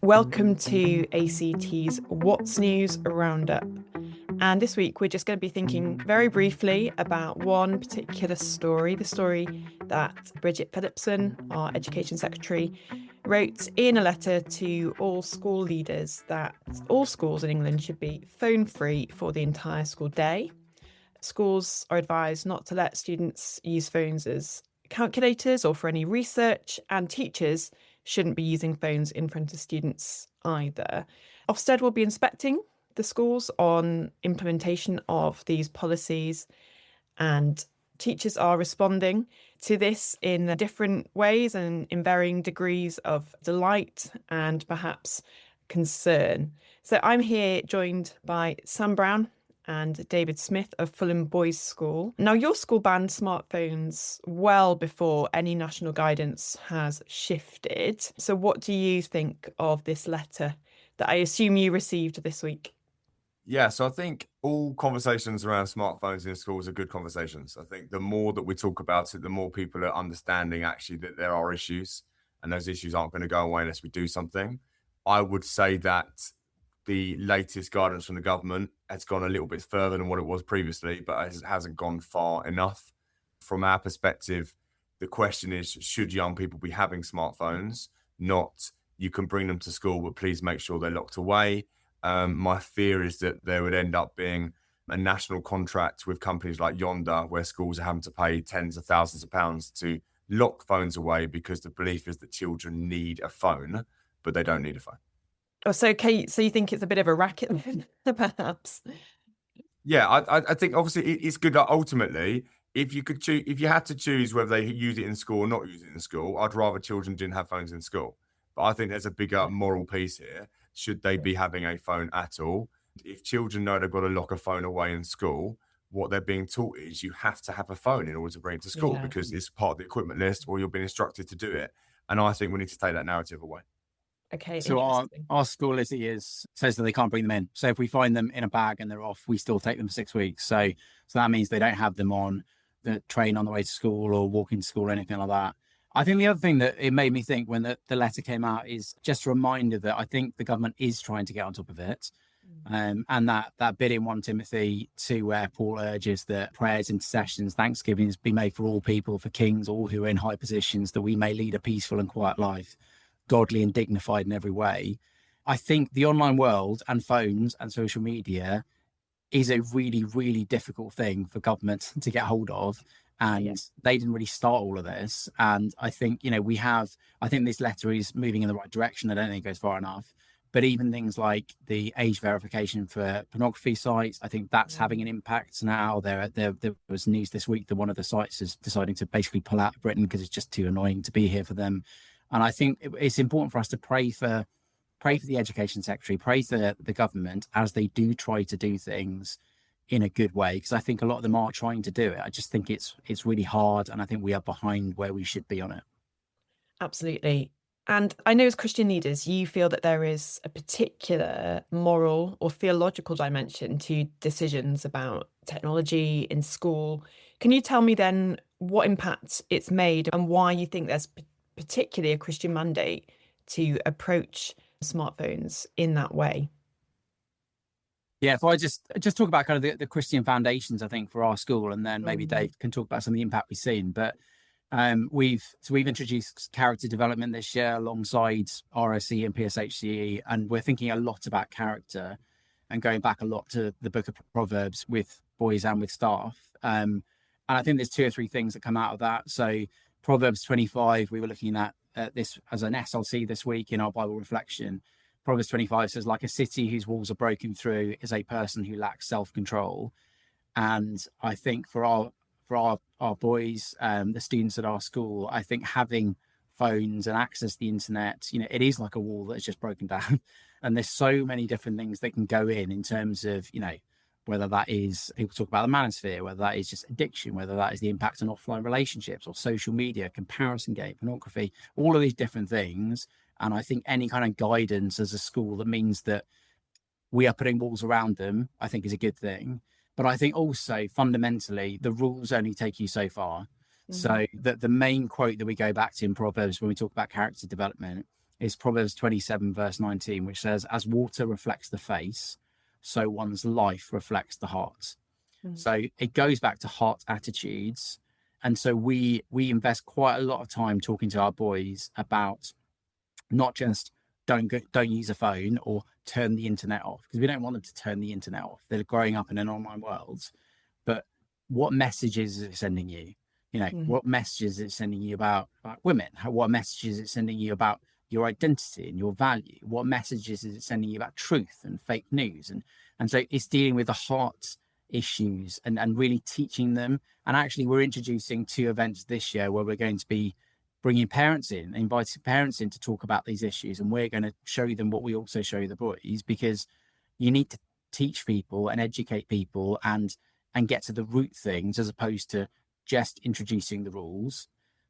Welcome to ACT's What's News Roundup. And this week we're just going to be thinking very briefly about one particular story, the story that Bridget Phillipson, our Education Secretary, wrote in a letter to all school leaders that all schools in England should be phone-free for the entire school day. Schools are advised not to let students use phones as calculators or for any research, and teachers shouldn't be using phones in front of students either. Ofsted will be inspecting the schools on implementation of these policies, and teachers are responding to this in different ways and in varying degrees of delight and perhaps concern. So I'm here joined by Sam Brown and David Smith of Fulham Boys School. Now, your school banned smartphones well before any national guidance has shifted. So what do you think of this letter that I assume you received this week? Yeah, so I think all conversations around smartphones in schools are good conversations. I think the more that we talk about it, the more people are understanding actually that there are issues, and those issues aren't going to go away unless we do something. I would say that the latest guidance from the government has gone a little bit further than what it was previously, but it hasn't gone far enough. From our perspective, the question is, should young people be having smartphones? Not, you can bring them to school, but please make sure they're locked away. My fear is that there would end up being a national contract with companies like Yonder, where schools are having to pay tens of thousands of pounds to lock phones away because the belief is that children need a phone, but they don't need a phone. Oh, so Kate, so you think it's a bit of a racket then, perhaps? Yeah, I think obviously it's good that ultimately, if you could choose, if you had to choose whether they use it in school or not use it in school, I'd rather children didn't have phones in school. But I think there's a bigger moral piece here. Should they be having a phone at all? If children know they've got to lock a phone away in school, what they're being taught is you have to have a phone in order to bring it to school because it's part of the equipment list or you're being instructed to do it. And I think we need to take that narrative away. Okay. So our school as it is says that they can't bring them in. So if we find them in a bag and they're off, we still take them for 6 weeks. So that means they don't have them on the train on the way to school or walking to school or anything like that. I think the other thing that it made me think when the letter came out is just a reminder that I think the government is trying to get on top of it. And that bit in 1 Timothy 2 where Paul urges that prayers, intercessions, thanksgivings be made for all people, for kings, all who are in high positions, that we may lead a peaceful and quiet life, godly and dignified in every way. I think the online world and phones and social media is a really, really difficult thing for government to get hold of. And they didn't really start all of this. And I think, I think this letter is moving in the right direction. I don't think it goes far enough. But even things like the age verification for pornography sites, I think that's having an impact now. There was news this week that one of the sites is deciding to basically pull out of Britain because it's just too annoying to be here for them. And I think it's important for us to pray for the Education Secretary, pray for the government as they do try to do things in a good way, because I think a lot of them are trying to do it. I just think it's really hard, and I think we are behind where we should be on it. Absolutely. And I know as Christian leaders, you feel that there is a particular moral or theological dimension to decisions about technology in school. Can you tell me then what impact it's made and why you think there's particularly a Christian mandate to approach smartphones in that way? Yeah, if I just talk about kind of the Christian foundations, I think, for our school, and then maybe Dave can talk about some of the impact we've seen. But we've introduced character development this year alongside RSE and PSHCE, and we're thinking a lot about character and going back a lot to the book of Proverbs with boys and with staff. And I think there's 2 or 3 things that come out of that. So Proverbs 25, we were looking at this as an SLC this week in our Bible reflection. Proverbs 25 says, like a city whose walls are broken through is a person who lacks self-control. And I think for our boys, the students at our school, I think having phones and access to the internet, it is like a wall that's just broken down. And there's so many different things that can go in terms of, whether that is, people talk about the manosphere, whether that is just addiction, whether that is the impact on offline relationships or social media, comparison game, pornography, all of these different things. And I think any kind of guidance as a school that means that we are putting walls around them, I think is a good thing. But I think also fundamentally, the rules only take you so far. Mm-hmm. So the main quote that we go back to in Proverbs when we talk about character development is Proverbs 27, verse 19, which says, "As water reflects the face, so one's life reflects the heart." So it goes back to heart attitudes. And so we invest quite a lot of time talking to our boys about not just don't use a phone or turn the internet off, because we don't want them to turn the internet off. They're growing up in an online world. But what messages is it sending you? What messages is it sending you about women? What messages is it sending you about your identity and your value? What messages is it sending you about truth and fake news? And so it's dealing with the heart issues and really teaching them. And actually, we're introducing 2 events this year where we're going to be bringing parents in, inviting parents in to talk about these issues. And we're going to show them what we also show the boys, because you need to teach people and educate people and get to the root things, as opposed to just introducing the rules.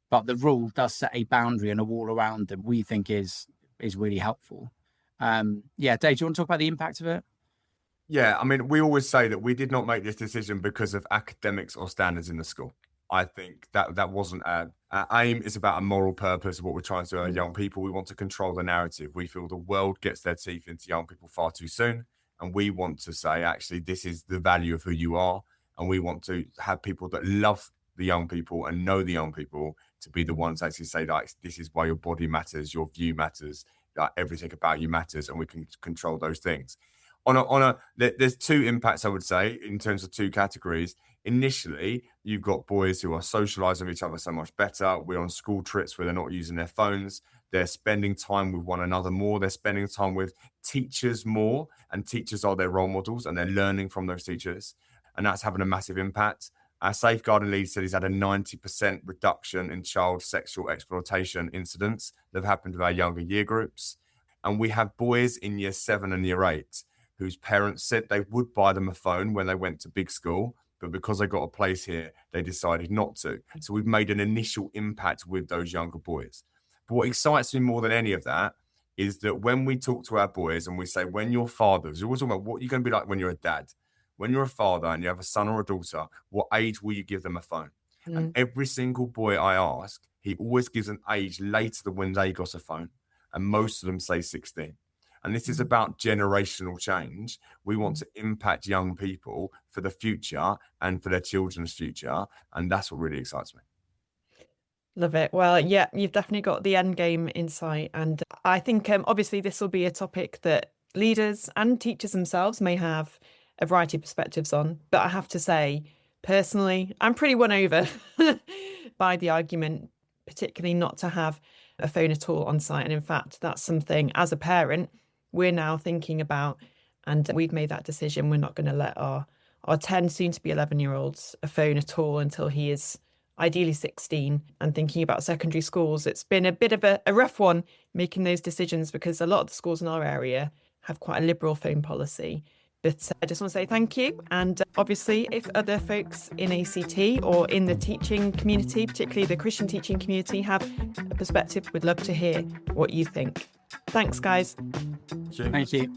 But the rule does set a boundary and a wall around them we think is really helpful. Dave, do you want to talk about the impact of it? Yeah, I mean, we always say that we did not make this decision because of academics or standards in the school. I think that wasn't our aim. Is about a moral purpose of what we're trying to do with young people. We want to control the narrative. We feel the world gets their teeth into young people far too soon. And we want to say, actually, this is the value of who you are. And we want to have people that love the young people and know the young people to be the ones that actually say, like, this is why your body matters, your view matters, like, everything about you matters, and we can control those things. There's 2 impacts, I would say, in terms of 2 categories. Initially, you've got boys who are socializing with each other so much better. We're on school trips where they're not using their phones. They're spending time with one another more. They're spending time with teachers more, and teachers are their role models, and they're learning from those teachers. And that's having a massive impact. Our safeguarding lead said he's had a 90% reduction in child sexual exploitation incidents that have happened with our younger year groups. And we have boys in year 7 and year 8 whose parents said they would buy them a phone when they went to big school, but because they got a place here, they decided not to. So we've made an initial impact with those younger boys. But what excites me more than any of that is that when we talk to our boys and we say, when you're fathers, we're always talking about what you're going to be like when you're a dad. When you're a father and you have a son or a daughter, what age will you give them a phone? And every single boy I ask, he always gives an age later than when they got a phone. And most of them say 16. And this is about generational change. We want to impact young people for the future and for their children's future. And that's what really excites me. Love it. Well, yeah, you've definitely got the end game in sight. And I think obviously this will be a topic that leaders and teachers themselves may have a variety of perspectives on. But I have to say, personally, I'm pretty won over by the argument, particularly not to have a phone at all on site. And in fact, that's something as a parent we're now thinking about, and we've made that decision. We're not going to let our 10, soon to be 11-year-olds a phone at all until he is ideally 16. And thinking about secondary schools, it's been a bit of a rough one making those decisions, because a lot of the schools in our area have quite a liberal phone policy. But I just want to say thank you. And obviously, if other folks in ACT or in the teaching community, particularly the Christian teaching community, have a perspective, we'd love to hear what you think. Thanks, guys. Thank you.